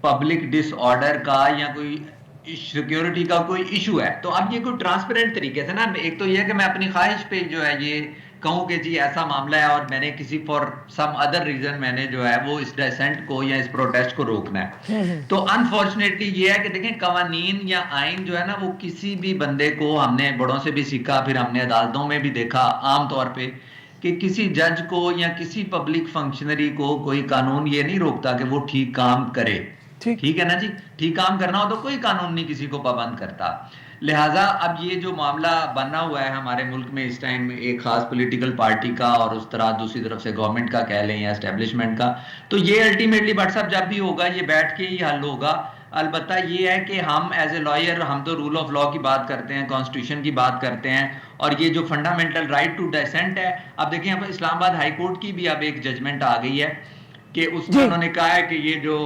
Public ڈس order کا یا کوئی سیکیورٹی کا کوئی ایشو ہے تو اب یہ کوئی ٹرانسپیرنٹ طریقے سے نا, ایک تو یہ کہ میں اپنی خواہش پہ جو ہے یہ کہوں کہ جی ایسا معاملہ ہے اور میں نے کسی فار سم ادر ریزن میں نے جو ہے وہ اس ڈیسنٹ کو یا اس پروٹیسٹ کو روکنا ہے. تو انفارچونیٹلی یہ ہے کہ دیکھیں قوانین یا آئین جو ہے نا وہ کسی بھی بندے کو, ہم نے بڑوں سے بھی سیکھا, پھر ہم نے عدالتوں میں بھی دیکھا عام طور پہ کہ کسی جج کو یا کسی پبلک فنکشنری کو کوئی قانون یہ نہیں روکتا کہ وہ ٹھیک کام کرے. ٹھیک ہے نا جی, ٹھیک کام کرنا ہو تو کوئی قانون نہیں کسی کو پابند کرتا. لہٰذا اب یہ جو معاملہ بنا ہوا ہے ہمارے ملک میں اس ٹائم ایک خاص پولیٹیکل پارٹی کا اور اس طرح دوسری طرف سے گورنمنٹ کا کہہ لیں یا اسٹیبلشمنٹ کا, تو یہ الٹیمیٹلی بٹ صاحب جب بھی ہوگا یہ بیٹھ کے ہی حل ہوگا. البتہ یہ ہے کہ ہم ایز اے لائر ہم تو رول آف لا کی بات کرتے ہیں, کانسٹیٹیوشن کی بات کرتے ہیں, اور یہ جو فنڈامنٹل رائٹ ٹو ڈیسنٹ ہے, اب دیکھیں اب اسلام آباد ہائی کورٹ کی بھی اب ایک ججمنٹ آ گئی ہے کہ اس میں انہوں نے کہا ہے کہ یہ جو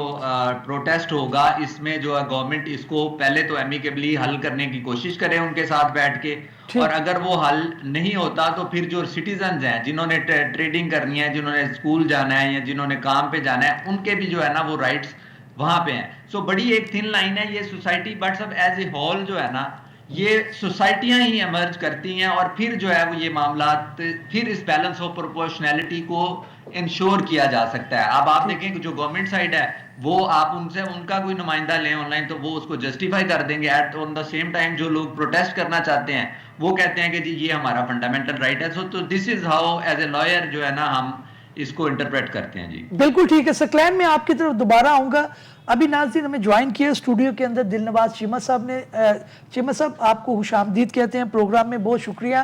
پروٹیسٹ ہوگا اس میں جو ہے گورنمنٹ اس کو پہلے تو ایمیکیبلی حل کرنے کی کوشش کرے ان کے ساتھ بیٹھ کے, اور اگر وہ حل نہیں ہوتا تو پھر جو سٹیزنز ہیں جنہوں نے ٹریڈنگ کرنی ہے, جنہوں نے اسکول جانا ہے یا جنہوں نے کام پہ جانا ہے, ان کے بھی جو ہے نا وہ رائٹس وہاں پہ ہیں. سو بڑی ایک تھن لائن ہے یہ society, but sub as a whole جو ہے نا یہ سوسائٹیاں ہی ایمرج کرتی ہیں اور پھر جو ہے وہ یہ معاملات پھر اس بیلنس آف پروپورشنالٹی کو انشور کیا جا سکتا ہے. اب آپ دیکھیں کہ جو گورنمنٹ سائڈ ہے وہ آپ ان سے ان کا کوئی نمائندہ لیں آن لائن تو وہ اس کو جسٹیفائی کر دیں گے, at on the same time جو لوگ پروٹیسٹ کرنا چاہتے ہیں وہ کہتے ہیں کہ جی یہ ہمارا فنڈامنٹل رائٹ ہے. سو تو this is how is a liar جو ہے نا ہم اس کو انٹرپریٹ کرتے ہیں. جی بالکل ٹھیک ہے. سکلین میں آپ کی طرف دوبارہ آؤں گا. ابھی ناظرین ہمیں جوائن کیا اسٹوڈیو کے اندر دل نواز چیمہ صاحب نے. چیمہ صاحب آپ کو خوش آمدید کہتے ہیں پروگرام میں, بہت شکریہ.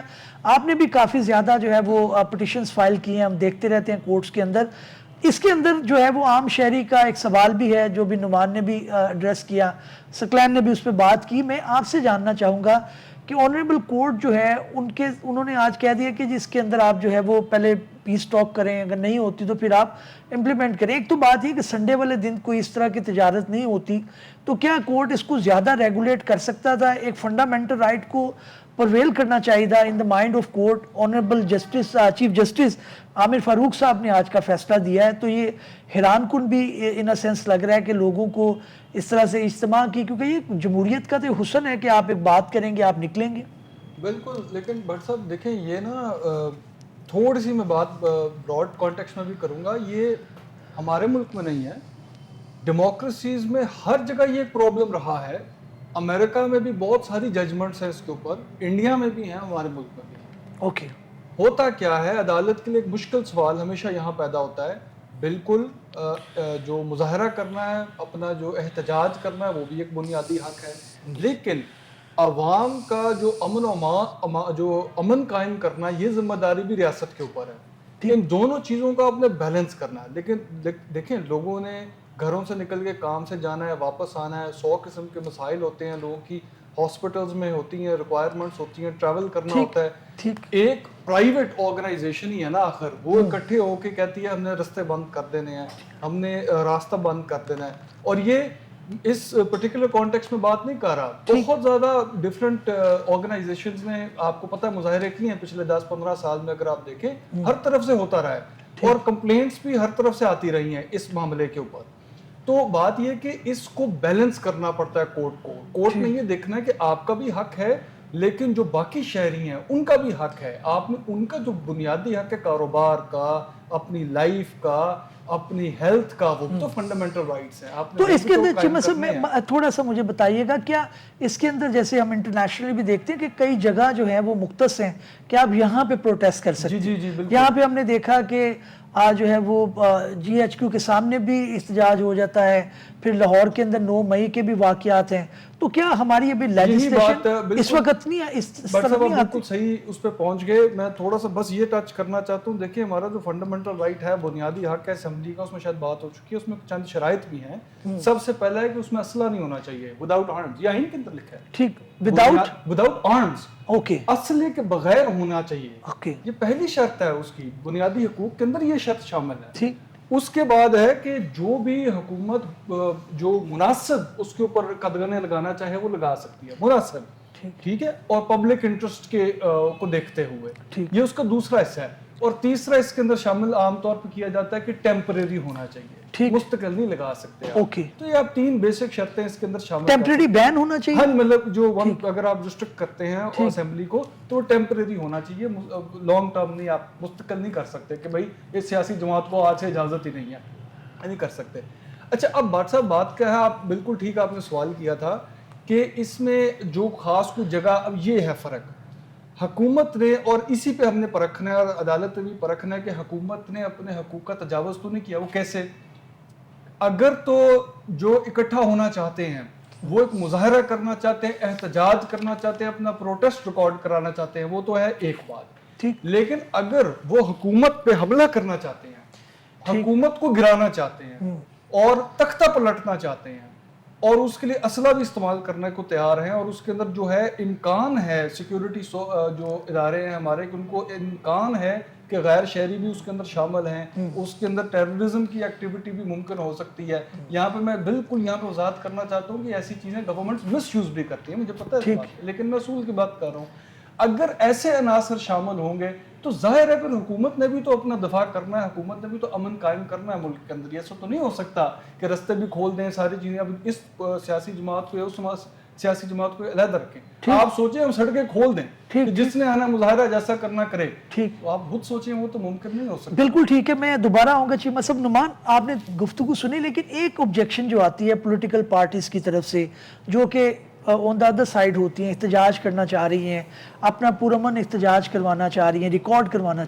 آپ نے بھی کافی زیادہ جو ہے وہ پٹیشنز فائل کی ہیں, ہم دیکھتے رہتے ہیں کورٹس کے اندر. اس کے اندر جو ہے وہ عام شہری کا ایک سوال بھی ہے جو بھی نعمان نے بھی ایڈریس کیا, سکلین نے بھی اس پہ بات کی. میں آپ سے جاننا چاہوں گا کہ آنریبل کورٹ جو ہے انہوں نے آج کہہ دیا کہ جس کے اندر آپ جو ہے وہ پہلے پیس ٹاک کریں, اگر نہیں ہوتی تو پھر آپ امپلیمنٹ کریں. ایک تو بات یہ کہ سنڈے والے دن کوئی اس طرح کی تجارت نہیں ہوتی, تو کیا کورٹ اس کو زیادہ ریگولیٹ کر سکتا تھا؟ ایک فنڈامنٹل رائٹ کو پرویل کرنا چاہیے تھا in the mind of court. Honourable justice chief justice Aamer Farooq صاحب نے آج کا فیصلہ دیا ہے, تو یہ حیران کن بھی ان اے سینس لگ رہا ہے کہ لوگوں کو اس طرح سے اجتماع کی, کیونکہ یہ جمہوریت کا تو حسن ہے کہ آپ ایک بات کریں گے آپ نکلیں گے. بالکل, لیکن بٹ صاحب دیکھیں یہ نا تھوڑی سی میں بات براڈ کانٹیکسٹ میں بھی کروں گا, یہ ہمارے ملک میں نہیں ہے, ڈیموکریسیز میں ہر جگہ یہ پرابلم رہا ہے. امریکہ میں بھی بہت ساری ججمنٹس ہیں اس کے اوپر, انڈیا میں بھی ہیں, ہمارے ملک میں بھی ہیں. اوکے, ہوتا کیا ہے, عدالت کے لیے ایک مشکل سوال ہمیشہ یہاں پیدا ہوتا ہے. بالکل جو مظاہرہ کرنا ہے, اپنا جو احتجاج کرنا ہے وہ بھی ایک بنیادی حق ہے, لیکن عوام کا جو امن قائم کرنا یہ ذمہ داری بھی ریاست کے اوپر ہے. ان دونوں چیزوں کا اپنے بیلنس کرنا ہے. لیکن دیکھیں لوگوں نے گھروں سے نکل کے کام سے جانا ہے, واپس آنا ہے, 100 قسم کے مسائل ہوتے ہیں لوگوں کی, ہاسپٹلز میں ہوتی ہیں, ریکوائرمنٹس ہوتی ہیں, ٹریول کرنا ہوتا ہے. ایک پرائیویٹ آرگنائزیشن ہی ہے نا آخر, وہ اکٹھے ہو کے کہتی ہے ہم نے رستے بند کر دینے ہیں, ہم نے راستہ بند کر دینا ہے. اور یہ اس پرٹیکولر کانٹیکس میں بات نہیں کر رہا, بہت زیادہ ڈفرینٹ آرگنائزیشنز میں آپ کو پتہ ہے مظاہرے کی ہیں پچھلے 10-15 سال میں, اگر آپ دیکھیں ہر طرف سے ہوتا رہا ہے, اور کمپلینٹس بھی ہر طرف سے آتی رہی ہیں اس معاملے کے اوپر. تو بات یہ کہ اس کو بیلنس کرنا پڑتا ہے کورٹ کو. کورٹ نے یہ دیکھنا ہے کہ آپ کا بھی حق ہے لیکن جو باقی شہری ہیں ان کا بھی حق ہے. آپ نے ان کا جو بنیادی حق ہے کاروبار کا, اپنی لائف کا, اپنی ہیلتھ کا, وہ تو فنڈامنٹل رائٹس ہیں. تو اس کے اندر چیمہ صاحب تھوڑا سا مجھے بتائیے گا, کیا اس کے اندر جیسے ہم انٹرنیشنلی بھی دیکھتے ہیں کہ کئی جگہ جو ہیں وہ مختص ہیں کہ آپ یہاں پہ پروٹیسٹ کر سکتے ہیں. یہاں پہ ہم نے دیکھا کہ آج جو ہے وہ GHQ کے سامنے بھی احتجاج ہو جاتا ہے, پھر لاہور کے اندر 9 مئی کے بھی واقعات ہیں. تو کیا ہماری ابھی لیجسلیشن اس وقت نہیں ہے, اس طرح نہیں آتی؟ بالکل صحیح اس پہ پہنچ گئے. میں تھوڑا سا بس یہ ٹچ کرنا چاہتا ہوں. دیکھیں ہمارا جو فنڈامنٹل رائٹ ہے, بنیادی حق ہے اسمبلی کا, اس میں شاید بات ہو چکی ہے, اس میں چند شرائط بھی ہیں. سب سے پہلا ہے کہ اس میں اسلحہ نہیں ہونا چاہیے, وداؤٹ آرمز, یہ آئین کے اندر لکھا ہے. ٹھیک, وداؤٹ آرمز, اوکے, اسلحے کے بغیر ہونا چاہیے. اوکے, یہ پہلی شرط ہے اس کی, بنیادی حقوق کے اندر یہ شرط شامل ہے. ٹھیک. اس کے بعد ہے کہ جو بھی حکومت جو مناسب اس کے اوپر قدغنیں لگانا چاہے وہ لگا سکتی ہے, مناسب, ٹھیک ہے, اور پبلک انٹرسٹ کے کو دیکھتے ہوئے. یہ اس کا دوسرا حصہ ہے. اور تیسرا اس کے اندر شامل عام طور پہ کیا جاتا ہے کہ ٹیمپریری ہونا چاہیے، مستقل نہیں لگا سکتے آپ. تو یہ آپ 3 بیسک شرطیں اس کے اندر شامل ٹیمپریری بین ہونا چاہیے. ہاں مطلب جو اگر آپ ریسٹرکٹ کرتے ہیں اسمبلی کو تو وہ ٹیمپریری ہونا چاہیے، لانگ ٹرم نہیں، آپ مستقل نہیں کر سکتے کہ بھائی اس سیاسی جماعت کو آج سے اجازت ہی نہیں ہے، نہیں کر سکتے. اچھا اب بھٹ صاحب بات کیا ہے، آپ بالکل ٹھیک آپ نے سوال کیا تھا کہ اس میں جو خاص کوئی جگہ، اب یہ ہے فرق حکومت نے، اور اسی پہ ہم نے پرکھنا ہے اور عدالت نے بھی پرکھنا ہے کہ حکومت نے اپنے حقوق کا تجاوز تو نہیں کیا. وہ کیسے؟ اگر تو جو اکٹھا ہونا چاہتے ہیں، وہ ایک مظاہرہ کرنا چاہتے ہیں، احتجاج کرنا چاہتے ہیں، اپنا پروٹیسٹ ریکارڈ کرانا چاہتے ہیں، وہ تو ہے ایک بات. لیکن اگر وہ حکومت پہ حملہ کرنا چاہتے ہیں، حکومت کو گرانا چاہتے ہیں اور تختہ پلٹنا چاہتے ہیں اور اس کے لیے اسلحہ بھی استعمال کرنے کو تیار ہیں، اور اس کے اندر جو ہے امکان ہے، سیکیورٹی جو ادارے ہیں ہمارے، ان کو امکان ہے کہ غیر شہری بھی اس کے اندر شامل ہیں، اس کے اندر ٹیررزم کی ایکٹیویٹی بھی ممکن ہو سکتی ہے. یہاں پہ میں بالکل یہاں پہ وضاحت کرنا چاہتا ہوں کہ ایسی چیزیں گورنمنٹ مس یوز بھی کرتی ہیں، مجھے پتہ ہے اس بات، لیکن میں اصول کی بات کر رہا ہوں. اگر ایسے عناصر شامل ہوں گے تو ظاہر ہے پھر حکومت نے بھی تو اپنا دفاع کرنا ہے، حکومت نے بھی تو امن قائم کرنا ہے ملک کے اندر. ایسا تو نہیں ہو سکتا کہ رستے بھی کھول دیں ساری چیزیں، اب اس سیاسی جماعت کو اس سیاسی جماعت کو علیحدہ رکھیں. آپ سوچیں ہم سڑکیں کھول دیں کہ جس نے آنا مظاہرہ جیسا کرنا کرے، تو آپ خود سوچیں وہ تو ممکن نہیں ہو سکتا. بالکل ٹھیک ہے. میں دوبارہ آؤں گا چیف مصعب نعمان، آپ نے گفتگو سنی، لیکن ایک آبجیکشن جو آتی ہے پولیٹیکل پارٹیز کی طرف سے جو کہ آن دا ادر سائڈ ہوتی ہیں، احتجاج کرنا چاہ رہی ہیں، اپنا پرامن احتجاج کروانا چاہ رہی ہیں، ریکارڈ کروانا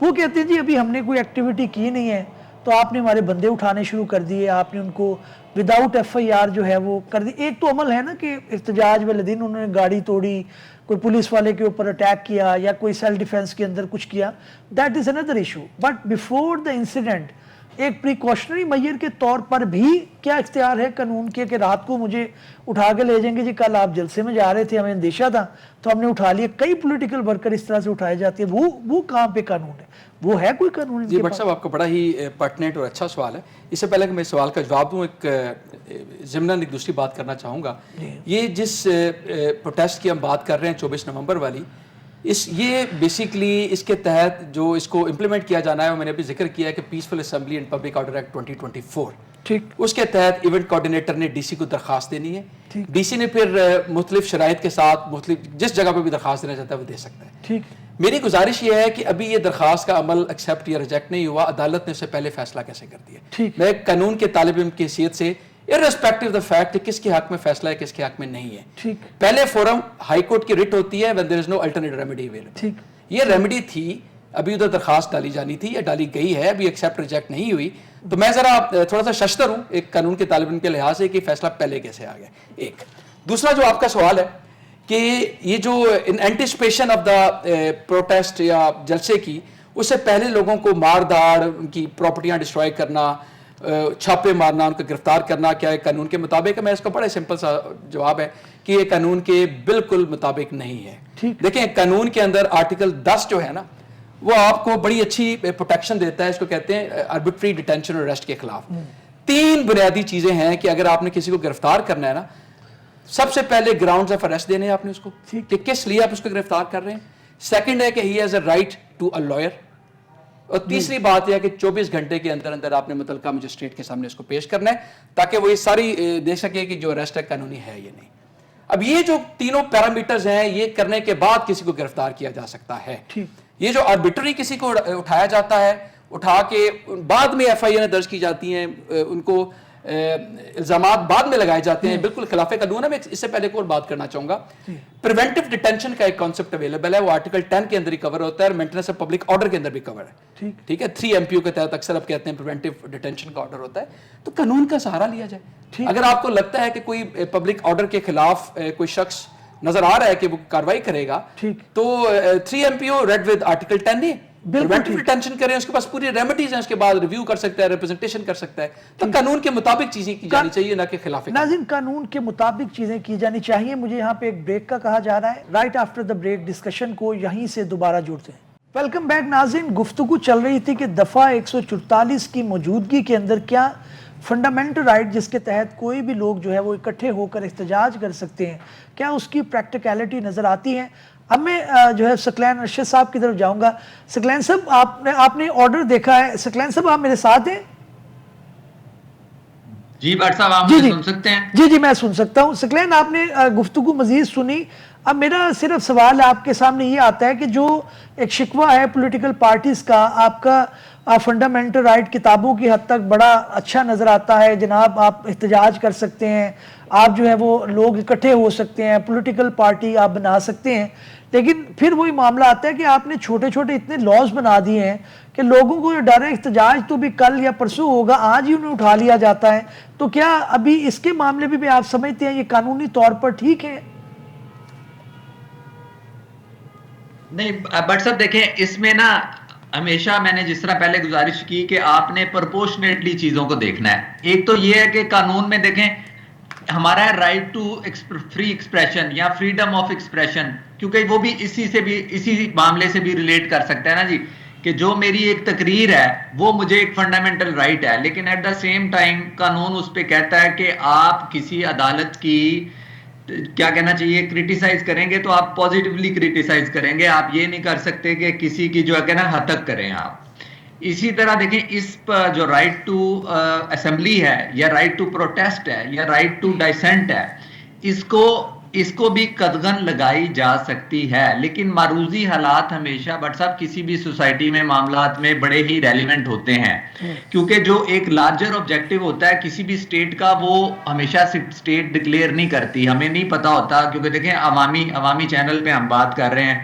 وہ کہتے ہیں جی ابھی ہم نے کوئی ایکٹیویٹی کی نہیں ہے تو آپ نے ہمارے بندے اٹھانے شروع کر دیے، آپ نے ان کو وداؤٹ ایف آئی آر جو ہے وہ کر دی. ایک تو عمل ہے نا کہ احتجاج والے دن انہوں نے گاڑی توڑی، کوئی پولیس والے کے اوپر اٹیک کیا یا کوئی سیلف ڈیفینس کے اندر کچھ کیا، that is another issue. But before the incident ایک پریکاشنری میئر کے طور پر بھی کیا اختیار ہے قانون کے کہ رات کو مجھے اٹھا کے لے جائیں گے، جی کل آپ جلسے میں جا رہے تھے، ہمیں اندیشہ تھا تو ہم نے اٹھا لیا. کئی پولیٹیکل ورکر اس طرح سے اٹھائے جاتے ہیں، وہ کہاں پہ قانون ہے؟ وہ ہے کوئی قانون؟ جی بٹ صاحب آپ کا بڑا ہی پرٹنیٹ اور اچھا سوال ہے. اس سے پہلے کہ میں سوال کا جواب دوں، ایک ضمناً ایک دوسری بات کرنا چاہوں گا. یہ جس پروٹیسٹ کی ہم بات کر رہے ہیں 24 نومبر والی، یہ بیسیکلی اس کے تحت جو اس کو امپلیمنٹ کیا جانا ہے، میں نے ابھی ذکر کیا ہے کہ peaceful assembly and public order act 2024، اس کے تحت ایونٹ کوآرڈینیٹر نے ڈی سی کو درخواست دینی ہے. ڈی سی نے پھر مختلف شرائط کے ساتھ مختلف جس جگہ پہ بھی درخواست دینا چاہتا ہے وہ دے سکتا ہے. میری گزارش یہ ہے کہ ابھی یہ درخواست کا عمل ایکسیپٹ یا ریجیکٹ نہیں ہوا، عدالت نے اس سے پہلے فیصلہ کیسے کر دیا. میں قانون کے طالب علم کی حیثیت سے irrespective the fact کہ کس کے حق میں فیصلہ ہے کس کے حق میں نہیں ہے، پہلے فورم ہائی کورٹ کی رٹ ہوتی ہے when there is no alternate remedy available. یہ ریمیڈی تھی، ابھی ادھر درخواست ڈالی جانی تھی یا ڈالی گئی ہے، ابھی ایکسیپٹ ریجیکٹ نہیں ہوئی. تو میں ذرا تھوڑا سا ششتر ہوں ایک قانون کے طالب علم کے لحاظ سے کہ فیصلہ پہلے کیسے آ گیا. ایک دوسرا جو آپ کا سوال ہے کہ یہ جو ان اینٹیسپیشن آف دا پروٹیسٹ یا جلسے کی، اس سے پہلے لوگوں کو مار داڑ، ان کی پراپرٹیاں ڈسٹرائے کرنا، چھاپے مارنا، ان کو گرفتار کرنا، کیا ہے قانون کے مطابق ہے؟ میں اس کا بڑا سمپل سا جواب ہے کہ یہ قانون کے بالکل مطابق نہیں ہے. دیکھیں قانون کے اندر آرٹیکل 10 جو ہے نا، وہ آپ کو بڑی اچھی پروٹیکشن دیتا ہے. اس کو کہتے ہیں آربیٹری ڈیٹینشن اور اریسٹ کے خلاف. 3 بنیادی چیزیں ہیں کہ اگر آپ نے کسی کو گرفتار کرنا ہے نا، سب سے پہلے گراؤنڈز آف اریسٹ دینے ہیں آپ نے اس کو کہ کس لیے آپ اس کو گرفتار کر رہے ہیں. سیکنڈ ہے کہ he has a right to a lawyer. اور تیسری بات یہ ہے کہ 24 گھنٹے کے اندر اندر آپ نے متعلقہ مجسٹریٹ کے سامنے اس کو پیش کرنا ہے تاکہ وہ یہ ساری دیکھ سکے کہ جو اریسٹ ہے قانونی ہے یا نہیں. اب یہ جو تینوں پیرامیٹرز ہیں، یہ کرنے کے بعد کسی کو گرفتار کیا جا سکتا ہے. یہ جو آربیٹری کسی کو اٹھایا جاتا ہے، اٹھا کے بعد میں ایف آئی آر درج کی جاتی ہیں، ان کو الزامات بعد میں لگائے جاتے ہیں، بالکل خلاف قانون ہے. میں اس سے پہلے ایک اور بات کرنا چاہوں گا. پریونٹیو ڈیٹینشن کا ایک کانسیپٹ اویلیبل ہے، وہ آرٹیکل 10 کے اندر ہی کور ہوتا ہے اور مینٹیننس آف پبلک آرڈر کے اندر بھی کور ہے. ٹھیک ہے، 3 MPO کے تحت اکثر اب کہتے ہیں پریونٹیو ڈیٹینشن کا آرڈر ہوتا ہے. تو قانون کا سہارا لیا جائے. اگر آپ کو لگتا ہے کہ کوئی پبلک آرڈر کے خلاف کوئی شخص نظر آ رہا ہے کہ وہ کاروائی کرے گا، تو 3 MPO ریڈ ود آرٹیکل 10 نہیں، پریونٹیو ڈیٹینشن کریں، اس کے پاس پوری ریمیڈیز ہیں، اس کے بعد ریویو کر سکتا ہے، ریپرزنٹیشن کر سکتا ہے. تو قانون کے مطابق چیزیں کی جانی چاہیے، نہ کہ خلاف. ناظرین قانون کے مطابق چیزیں کی جانی چاہیے. مجھے یہاں پہ ایک بریک کا کہا جا رہا ہے. Right after the break discussion کو یہیں سے دوبارہ جڑتے ہیں. ویلکم بیک ناظرین. گفتگو چل رہی تھی کہ دفعہ 144 کی موجودگی کے اندر کیا فنڈامنٹل رائٹ جس کے تحت کوئی بھی لوگ جو ہے وہ اکٹھے ہو کر احتجاج کر سکتے ہیں، کیا اس کی پریکٹیکلٹی نظر آتی ہے؟ اب میں جو ہے ثقلین ارشد صاحب کی طرف جاؤں گا. ثقلین صاحب آپ نے آرڈر دیکھا ہے. ثقلین صاحب آپ میرے ساتھ ہیں؟ جی بٹ صاحب آپ مجھے سن سکتے ہیں؟ جی میں سن سکتا ہوں. ثقلین آپ نے گفتگو مزید سنی. اب میرا صرف سوال آپ کے سامنے یہ آتا ہے کہ جو ایک شکوہ ہے پولیٹیکل پارٹیز کا، آپ کا فنڈامنٹل رائٹ کتابوں کی حد تک بڑا اچھا نظر آتا ہے جناب، آپ احتجاج کر سکتے ہیں، آپ جو ہے وہ لوگ اکٹھے ہو سکتے ہیں، پولیٹیکل پارٹی آپ بنا سکتے ہیں. لیکن پھر وہی معاملہ آتا ہے کہ آپ نے چھوٹے چھوٹے اتنے لاز بنا دیے ہیں کہ لوگوں کو یہ ڈر ہے احتجاج تو بھی کل یا پرسوں ہوگا، آج ہی انہیں اٹھا لیا جاتا ہے. تو کیا ابھی اس کے معاملے بھی آپ سمجھتے ہیں یہ قانونی طور پر ٹھیک ہے؟ نہیں بٹ صاحب دیکھیں، اس میں نا ہمیشہ میں نے جس طرح پہلے گزارش کی کہ آپ نے پرپورشنیٹلی چیزوں کو دیکھنا ہے. ایک تو یہ ہے کہ قانون میں دیکھیں ہمارا ہے رائٹ ٹو فری ایکسپریشن یا فریڈم آف ایکسپریشن، کیونکہ وہ بھی اسی معاملے سے بھی ریلیٹ کر سکتا ہے نا جی، کہ جو میری ایک تقریر ہے وہ مجھے ایک فنڈامنٹل رائٹ ہے، لیکن ایٹ دا سیم ٹائم قانون اس پہ کہتا ہے کہ آپ کسی عدالت کی کیا کہنا چاہیے کرٹیسائز کریں گے تو آپ پازیٹیولی کرٹیسائز کریں گے، آپ یہ نہیں کر سکتے کہ کسی کی جو ہے کہ نا ہتک کریں آپ. اسی طرح دیکھیں اس جو رائٹ ٹو اسمبلی ہے یا رائٹ ٹو پروٹیسٹ ہے یا رائٹ ٹو ڈائسنٹ ہے، اس کو بھی قدغن لگائی جا سکتی ہے. لیکن معروضی حالات ہمیشہ بٹ صاحب کسی بھی سوسائٹی میں معاملات میں بڑے ہی ریلیونٹ ہوتے ہیں، کیونکہ جو ایک لارجر آبجیکٹو ہوتا ہے کسی بھی اسٹیٹ کا وہ ہمیشہ اسٹیٹ ڈکلیئر نہیں کرتی، ہمیں نہیں پتا ہوتا. کیونکہ دیکھیں عوامی چینل پہ ہم بات کر رہے ہیں،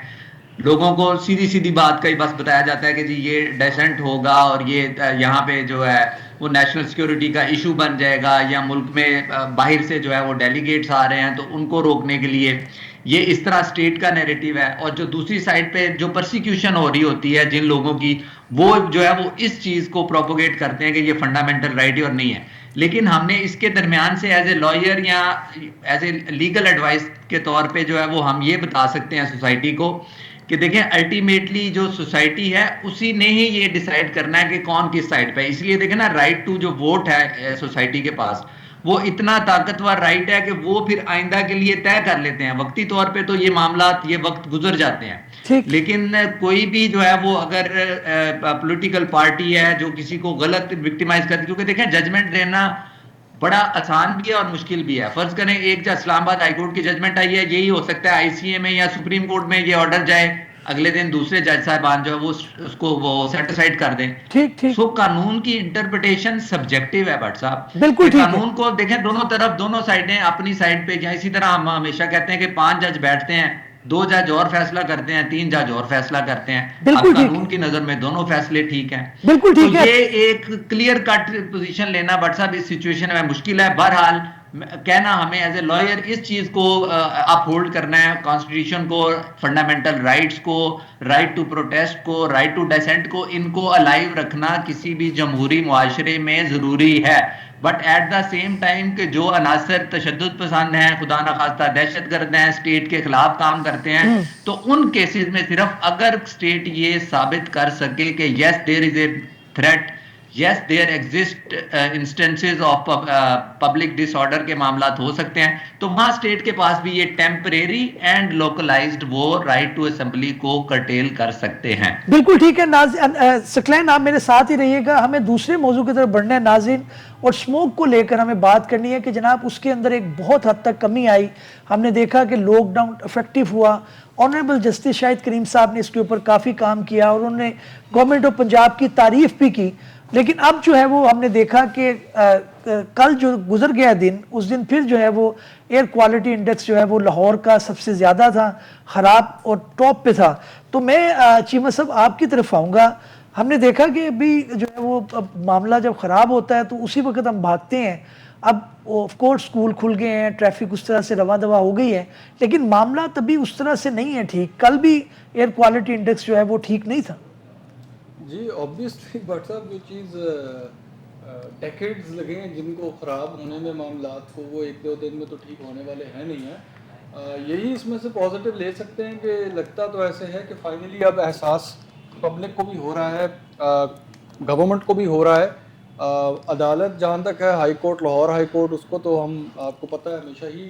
لوگوں کو سیدھی بات کا ہی بس بتایا جاتا ہے کہ جی یہ ڈیسنٹ ہوگا اور یہ یہاں پہ جو ہے وہ نیشنل سیکیورٹی کا ایشو بن جائے گا، یا ملک میں باہر سے جو ہے وہ ڈیلیگیٹس آ رہے ہیں تو ان کو روکنے کے لیے، یہ اس طرح اسٹیٹ کا نیریٹو ہے. اور جو دوسری سائڈ پہ جو پرسیکیوشن ہو رہی ہوتی ہے جن لوگوں کی، وہ جو ہے وہ اس چیز کو پروپوگیٹ کرتے ہیں کہ یہ فنڈامنٹل رائٹ اور نہیں ہے. لیکن ہم نے اس کے درمیان سے ایز اے لائر یا ایز اے لیگل ایڈوائس کے طور پہ جو ہے وہ ہم یہ بتا سکتے ہیں سوسائٹی کو کہ دیکھیں الٹیمیٹلی جو سوسائٹی ہے اسی نے ہی یہ ڈیسائیڈ کرنا ہے کہ کون کس سائڈ پہ. اس لیے دیکھیں نا رائٹ ٹو جو ووٹ ہے سوسائٹی کے پاس، وہ اتنا طاقتور رائٹ ہے کہ وہ پھر آئندہ کے لیے طے کر لیتے ہیں. وقتی طور پہ تو یہ معاملات یہ وقت گزر جاتے ہیں، لیکن کوئی بھی جو ہے وہ اگر پولیٹیکل پارٹی ہے جو کسی کو غلط وکٹیمائز کرتی، کیونکہ دیکھیں ججمنٹ دینا بڑا آسان بھی ہے اور مشکل بھی ہے. فرض کریں ایک جو اسلام آباد ہائی کورٹ کی ججمنٹ آئی ہے، یہی ہو سکتا ہے آئی سی اے میں یا سپریم کورٹ میں یہ آرڈر جائے، اگلے دن دوسرے جج صاحبان جو ہے وہ اس کو وہ سیٹ اسائڈ کر دیں. سو قانون کی انٹرپریٹیشن سبجیکٹیو ہے بٹ صاحب. بالکل ٹھیک ہے. قانون کو دیکھیں دونوں طرف دونوں سائڈیں اپنی سائڈ پہ، یا اسی طرح ہم ہمیشہ کہتے ہیں کہ 5 جج بیٹھتے ہیں، 2 جج اور فیصلہ کرتے ہیں، 3 جج اور فیصلہ کرتے ہیں. اب قانون کی نظر میں دونوں فیصلے ٹھیک ہیں. تو یہ ایک کلیئر کٹ پوزیشن لینا بٹ صاحب اس سچویشن میں مشکل ہے. بہرحال کہنا ہمیں ایز اے لائر اس چیز کو اپ ہولڈ کرنا ہے، کانسٹیٹیوشن کو، فنڈامنٹل رائٹس کو، رائٹ ٹو پروٹیسٹ کو، رائٹ ٹو ڈیسنٹ کو، ان کو الائیو رکھنا کسی بھی جمہوری معاشرے میں ضروری ہے. But at the same time کہ جو عناصر تشدد پسند ہیں، خدا نخواستہ دہشت گرد ہیں، اسٹیٹ کے خلاف کام کرتے ہیں، تو ان کیسز میں صرف اگر اسٹیٹ یہ ثابت کر سکے کہ yes there is a threat, yes there exist instances of public disorder کے معاملات ہو سکتے ہیں، تو وہاں اسٹیٹ کے پاس بھی یہ ٹیمپریری اینڈ لوکلائزڈ وہ رائٹ ٹو اسمبلی کو کرٹیل کر سکتے ہیں. بالکل ٹھیک ہے. ثقلین آپ میرے ساتھ ہی رہیے گا، ہمیں دوسرے موضوع کی طرف بڑھنا ہے ناظرین، اور اسموک کو لے کر ہمیں بات کرنی ہے کہ جناب اس کے اندر ایک بہت حد تک کمی آئی. ہم نے دیکھا کہ لاک ڈاؤن افیکٹو ہوا. آنریبل جسٹس شاہد کریم صاحب نے اس کے اوپر کافی کام کیا اور انہوں نے گورنمنٹ آف پنجاب کی تعریف بھی کی. لیکن اب جو ہے وہ ہم نے دیکھا کہ کل جو گزر گیا دن، اس دن پھر جو ہے وہ ایئر کوالٹی انڈیکس جو ہے وہ لاہور کا سب سے زیادہ تھا، خراب اور ٹاپ پہ تھا. تو میں چیمہ صاحب آپ کی طرف آؤں گا. ہم نے دیکھا کہ ابھی جو ہے وہ معاملہ جب خراب ہوتا ہے تو اسی وقت ہم بھاگتے ہیں. اب آف کورس اسکول کھل گئے ہیں، ٹریفک اس طرح سے رواں دواں ہو گئی ہے، لیکن معاملہ تبھی اس طرح سے نہیں ہے ٹھیک. کل بھی ایئر کوالٹی انڈیکس جو ہے وہ ٹھیک نہیں تھا. جی آبویسلی بٹ صاحب جو چیز ڈیکیڈز لگے ہیں جن کو خراب ہونے میں معاملات کو، وہ 1-2 دن میں تو ٹھیک ہونے والے ہیں نہیں ہیں. یہی اس میں سے پازیٹیو لے سکتے ہیں کہ لگتا تو ایسے ہے کہ فائنلی اب احساس پبلک کو بھی ہو رہا ہے، گورنمنٹ کو بھی ہو رہا ہے. عدالت جہاں تک ہے high court, Lahore high court, اس کو تو ہم آپ کو پتہ ہے ہمیشہ ہی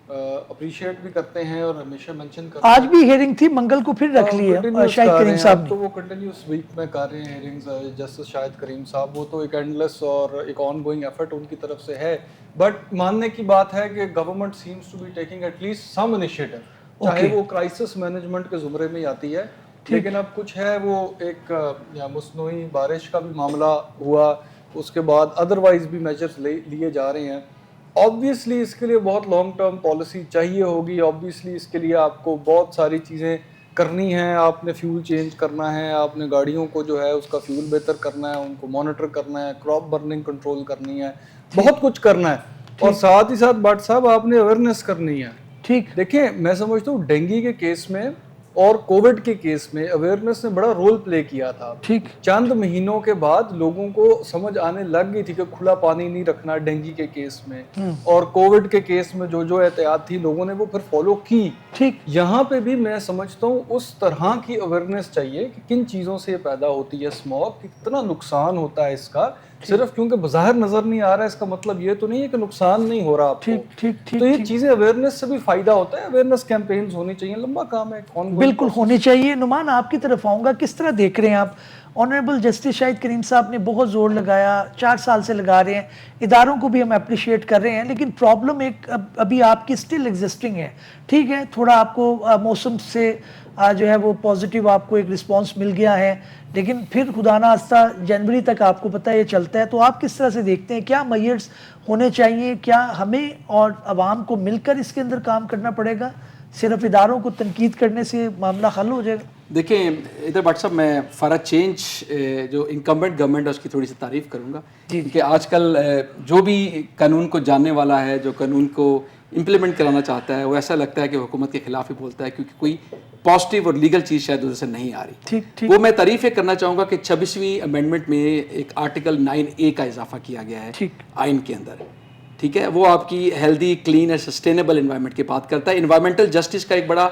اپریشیٹ بھی کرتے ہیں اور ہمیشہ مینشن کرتے ہیں. آج بھی ہیئرنگ تھی, منگل کو پھر رکھ لی ہے شاہد کریم صاحب نے. تو وہ کنٹینیوس ویک میں کر رہے ہیں ہیئرنگز جسٹس شاہد کریم صاحب. وہ تو ایک اینڈ لیس اور ایک آن گوئنگ ایفرٹ ان کی طرف سے ہے, بٹ ماننے کی بات ہے کہ government seems to be taking at least some initiative, چاہے وہ کرائسس مینجمنٹ کے زمرے میں آتی ہے. لیکن اب کچھ ہے وہ ایک مصنوعی بارش کا بھی معاملہ ہوا, اس کے بعد ادروائز بھی میجرز لیے جا رہے ہیں. آبویسلی اس کے لیے بہت لانگ ٹرم پالیسی چاہیے ہوگی. آبویسلی اس کے لیے آپ کو بہت ساری چیزیں کرنی ہیں. آپ نے فیول چینج کرنا ہے, آپ نے گاڑیوں کو جو ہے اس کا فیول بہتر کرنا ہے, ان کو مانیٹر کرنا ہے, کراپ برننگ کنٹرول کرنی ہے, بہت کچھ کرنا ہے. اور ساتھ ہی ساتھ بٹ صاحب آپ نے اویئرنیس کرنی ہے. ٹھیک, دیکھیں میں سمجھتا ہوں ڈینگی کے کیس میں اور کووڈ کے کیس میں اویئرنیس نے بڑا رول پلے کیا تھا. ٹھیک, چند مہینوں کے بعد لوگوں کو سمجھ آنے لگ گئی تھی کہ کھلا پانی نہیں رکھنا ڈینگی کے کیس میں, اور کووڈ کے کیس میں جو احتیاط تھی لوگوں نے وہ پھر فالو کی. ٹھیک, یہاں پہ بھی میں سمجھتا ہوں اس طرح کی اویئرنیس چاہیے کہ کن چیزوں سے یہ پیدا ہوتی ہے اسموگ, کتنا نقصان ہوتا ہے اس کا. صرف کیونکہ بظاہر نظر نہیں آ رہا ہے اس کا مطلب یہ تو نہیں ہے کہ نقصان نہیں ہو رہا آپ کو. تو یہ چیزیں اویئرنیس سے بھی فائدہ ہوتا ہے. اویئرنیس کیمپینز ہونی چاہیے, لمبا کام ہے, بالکل ہونی چاہیے. نعمان آپ کی طرف آؤں گا, کس طرح دیکھ رہے ہیں آپ؟ آنریبل جسٹس شاہد کریم صاحب نے بہت زور لگایا, 4 سال سے لگا رہے ہیں, اداروں کو بھی ہم اپریشیٹ کر رہے ہیں, لیکن پرابلم ایک ابھی آپ کی سٹل ایگزسٹنگ ہے. ٹھیک ہے, تھوڑا آپ کو موسم سے جو ہے وہ پازیٹیو آپ کو ایک رسپانس مل گیا ہے, لیکن پھر خدا نہ خواستہ جنوری تک آپ کو پتہ ہے یہ چلتا ہے. تو آپ کس طرح سے دیکھتے ہیں, کیا میئرز ہونے چاہیے, کیا ہمیں اور عوام کو مل کر اس کے اندر کام کرنا پڑے گا, صرف اداروں کو تنقید کرنے سے معاملہ حل ہو جائے گا؟ دیکھیں ادھر بٹ صاحب میں فار اے چینج جو انکمبنٹ گورنمنٹ ہے اس کی تھوڑی سی تعریف کروں گا, کہ آج کل جو بھی قانون کو جاننے والا ہے, جو قانون کو امپلیمنٹ کرانا چاہتا ہے, وہ ایسا لگتا ہے کہ حکومت کے خلاف ہی بولتا ہے, کیونکہ کوئی پازیٹیو اور لیگل چیز شاید ادھر سے نہیں آ رہی. وہ میں تعریف یہ کرنا چاہوں گا کہ 26ویں امینڈمنٹ میں ایک آرٹیکل 9A کا اضافہ کیا گیا ہے آئین کے اندر. ٹھیک ہے, وہ آپ کی ہیلدی, کلین اور سسٹینیبل انوائرمنٹ کی بات کرتا ہے. انوائرمنٹل جسٹس کا ایک بڑا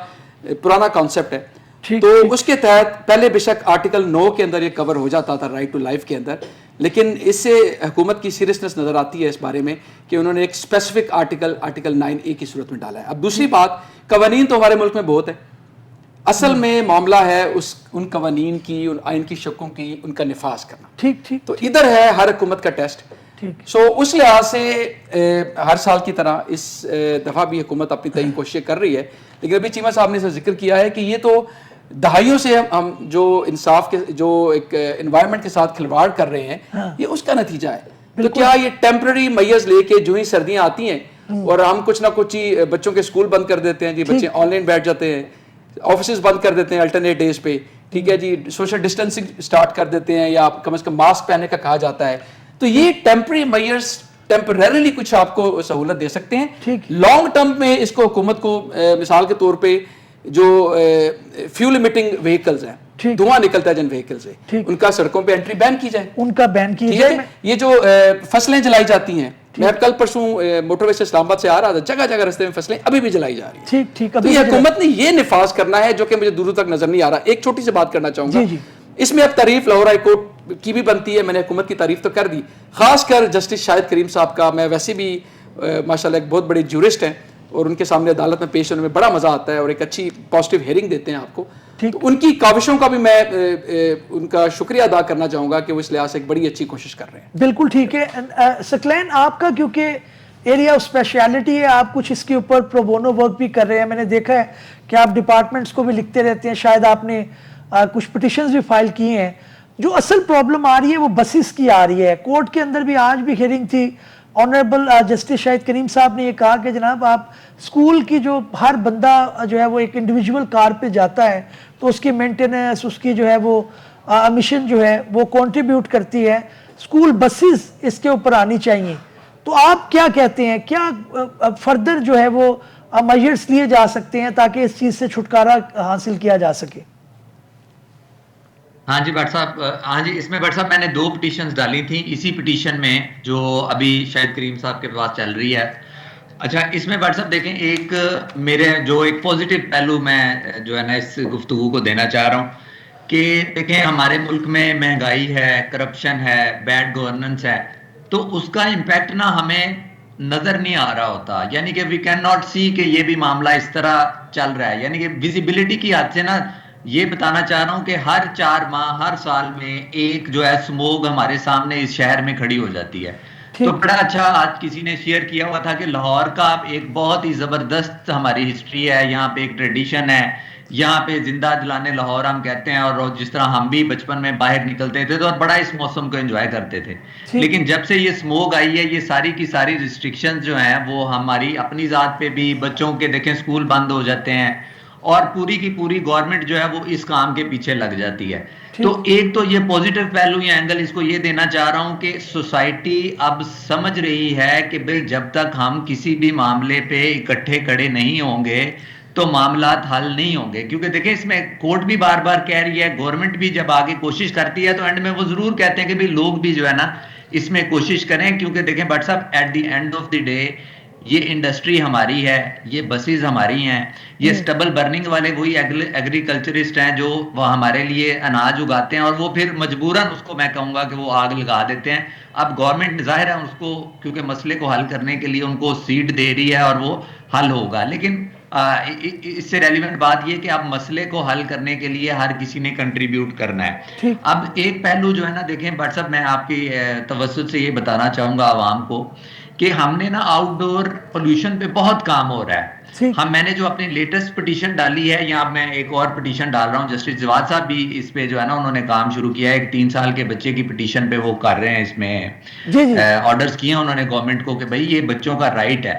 پرانا کانسیپٹ ہے, تو اس کے تحت پہلے بے شک آرٹیکل 9 کے اندر یہ کور ہو جاتا تھا, رائٹ ٹو لائف کے اندر, لیکن اس سے حکومت کی سیریسنس نظر آتی ہے اس بارے میں کہ انہوں نے ایک اسپیسیفک آرٹیکل 9A کی صورت میں ڈالا ہے. اب دوسری بات, قوانین تو ہمارے ملک میں بہت ہے, اصل میں معاملہ ہے ان قوانین کی, ان آئین کی شقوں کی, ان کا نفاذ کرنا. ٹھیک, تو ادھر ہے ہر حکومت کا ٹیسٹ. سو اس لحاظ سے ہر سال کی طرح اس دفعہ بھی حکومت اپنی تئیں کوششیں کر رہی ہے, لیکن ابھی چیمہ صاحب نے اسے ذکر کیا ہے کہ یہ تو دہائیوں سے ہم جو انصاف کے جو ایک انوائرمنٹ کے ساتھ کھلواڑ کر رہے ہیں, یہ اس کا نتیجہ ہے. تو کیا یہ ٹیمپرری میئرز لے کے جو ہی سردیاں آتی ہیں اور ہم کچھ نہ کچھ ہی بچوں کے اسکول بند کر دیتے ہیں جی, بچے آن لائن بیٹھ جاتے ہیں, آفیسز بند کر دیتے ہیں الٹرنیٹ ڈیز پہ, ٹھیک ہے جی, سوشل ڈسٹینسنگ اسٹارٹ کر دیتے ہیں, یا کم از کم ماسک پہننے کا کہا جاتا ہے, تو یہ ٹیمپرری میئرز ٹیمپریریلی کچھ آپ کو سہولت دے سکتے ہیں. لانگ ٹرم میں اس کو حکومت کو مثال کے طور پہ جو فیول ایمٹنگ وہیکلز ہیں, دھواں نکلتا ہے جن وہیکل سے, ان کا سڑکوں پہ انٹری بین کی جائے, ان کا بین کی جائے. یہ جو فصلیں جلائی جاتی ہیں, میں کل پرسوں موٹر وے سے اسلام آباد سے آ رہا تھا, جگہ جگہ رستے میں فصلیں ابھی بھی جلائی جا رہی ہیں. تو یہ حکومت نے یہ نفاذ کرنا ہے جو کہ مجھے دور تک نظر نہیں آ رہا. ایک چھوٹی سی بات کرنا چاہوں گا, اس میں اب تعریف لاہور ہائی کورٹ کی بھی بنتی ہے, میں نے حکومت کی تعریف تو کر دی, خاص کر جسٹس شاہد کریم صاحب کا. میں ویسے بھی ماشاءاللہ ایک بہت بڑے جورسٹ ہیں, اور ان کے سامنے عدالت میں پیش ہونے میں بڑا مزہ آتا ہے, اور ایک اچھی پازیٹیو ہیئرنگ دیتے ہیں آپ کو. تو ان کی کاوشوں کا بھی میں ان کا شکریہ ادا کرنا چاہوں گا کہ وہ اس لحاظ سے ایک بڑی اچھی کوشش کر رہے ہیں. بالکل ٹھیک ہے. ثقلین, آپ کا کیونکہ ایریا آف اسپیشلٹی ہے, آپ کچھ اس کے اوپر پرو بونو ورک بھی کر رہے ہیں. میں نے دیکھا ہے کہ آپ ڈپارٹمنٹس کو بھی لکھتے رہتے ہیں, شاید آپ نے کچھ پٹیشنز بھی فائل کیے ہیں. جو اصل پرابلم آ رہی ہے وہ بسیز کی آ رہی ہے. کورٹ کے اندر بھی آج بھی ہیئرنگ تھی, آنریبل جسٹس شاہد کریم صاحب نے یہ کہا کہ جناب آپ اسکول کی جو ہر بندہ جو ہے وہ ایک انڈیویجول کار پہ جاتا ہے, تو اس کی مینٹیننس, اس کی جو ہے وہ امیشن جو ہے وہ کنٹریبیوٹ کرتی ہے, اسکول بسیز اس کے اوپر آنی چاہیے. تو آپ کیا کہتے ہیں, کیا فردر جو ہے وہ میجرز لیے جا سکتے ہیں تاکہ اس چیز سے چھٹکارا حاصل کیا جا سکے؟ ہاں جی بٹ صاحب, ہاں جی, اس میں بٹ صاحب میں نے 2 پٹیشنز ڈالی تھیں اسی پٹیشن میں جو ابھی شاہد کریم صاحب کے پاس چل رہی ہے. اچھا, اس میں بٹ صاحب دیکھیں, ایک میرے جو ایک پازیٹیو پہلو میں جو ہے نا اس گفتگو کو دینا چاہ رہا ہوں کہ دیکھیں ہمارے ملک میں مہنگائی ہے, کرپشن ہے, بیڈ گورننس ہے, تو اس کا امپیکٹ نا ہمیں نظر نہیں آ رہا ہوتا, یعنی کہ وی کین ناٹ سی کہ یہ بھی معاملہ اس طرح چل رہا ہے. یعنی کہ ویزیبلٹی کی حد سے نا یہ بتانا چاہ رہا ہوں کہ ہر 4 ماہ ہر سال میں ایک جو ہے سموگ ہمارے سامنے اس شہر میں کھڑی ہو جاتی ہے. تو بڑا اچھا آج کسی نے شیئر کیا ہوا تھا کہ لاہور کا ایک بہت ہی زبردست ہماری ہسٹری ہے, یہاں پہ ایک ٹریڈیشن ہے, یہاں پہ زندہ دلانے لاہور ہم کہتے ہیں, اور جس طرح ہم بھی بچپن میں باہر نکلتے تھے تو بڑا اس موسم کو انجوائے کرتے تھے. لیکن جب سے یہ سموگ آئی ہے, یہ ساری کی ساری ریسٹرکشن جو ہیں وہ ہماری اپنی ذات پہ بھی, بچوں کے دیکھیں سکول بند ہو جاتے ہیں, اور پوری کی پوری گورنمنٹ جو ہے وہ اس کام کے پیچھے لگ جاتی ہے. تو ایک تو یہ پوزیٹیو پہلو یا اینگل اس کو یہ دینا چاہ رہا ہوں کہ سوسائٹی اب سمجھ رہی ہے کہ بھئی جب تک ہم کسی بھی معاملے پہ اکٹھے کھڑے نہیں ہوں گے تو معاملات حل نہیں ہوں گے. کیونکہ دیکھیں اس میں کورٹ بھی بار بار کہہ رہی ہے, گورنمنٹ بھی جب آگے کوشش کرتی ہے تو اینڈ میں وہ ضرور کہتے ہیں کہ بھئی لوگ بھی جو ہے نا اس میں کوشش کریں. کیونکہ دیکھیں بٹ صاحب at the end of the day یہ انڈسٹری ہماری ہے, یہ بسیز ہماری ہیں, یہ سٹبل برننگ والے وہی ایگریکلچرسٹ ہیں جو وہ ہمارے لیے اناج اگاتے ہیں, اور وہ پھر مجبوراً اس کو میں کہوں گا کہ وہ آگ لگا دیتے ہیں. اب گورنمنٹ ظاہر ہے اس کو کیونکہ مسئلے کو حل کرنے کے لیے ان کو سیڈ دے رہی ہے اور وہ حل ہوگا. لیکن اس سے ریلیونٹ بات یہ کہ اب مسئلے کو حل کرنے کے لیے ہر کسی نے کنٹریبیوٹ کرنا ہے. اب ایک پہلو جو ہے نا دیکھیں بٹ صاحب, میں آپ کی توسط سے یہ بتانا چاہوں گا عوام کو کہ ہم نے نا آؤٹ ڈور پولوشن پہ بہت کام ہو رہا ہے. میں نے جو اپنی لیٹسٹ پٹیشن ڈالی ہے, یا میں ایک اور پٹیشن ڈال رہا ہوں, جسٹس جواد صاحب بھی اس پہ جو ہے نا انہوں نے کام شروع کیا ہے, ایک 3 سال کے بچے کی پٹیشن پہ وہ کر رہے ہیں, اس میں آرڈرز کیے ہیں انہوں نے گورنمنٹ کو کہ بھئی یہ بچوں کا رائٹ ہے.